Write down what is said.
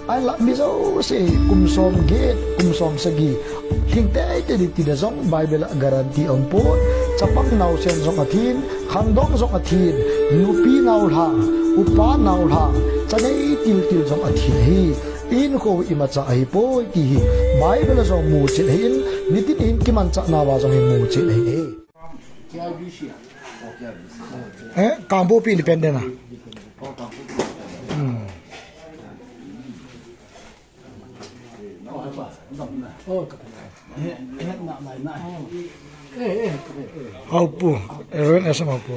Ai la miso se kumsom ge kumsom sagi hingte te tidak zong bible garanti ampun capak nau sen zong athin khandong zong athin nupi nau ha upa nau ha chanei til zong athin hi in ko imacha ai po ti bible zong mu che hin nitin in kiman cha na wa zong mu che he kambo pi independent na Aupu, erwin esa aupu.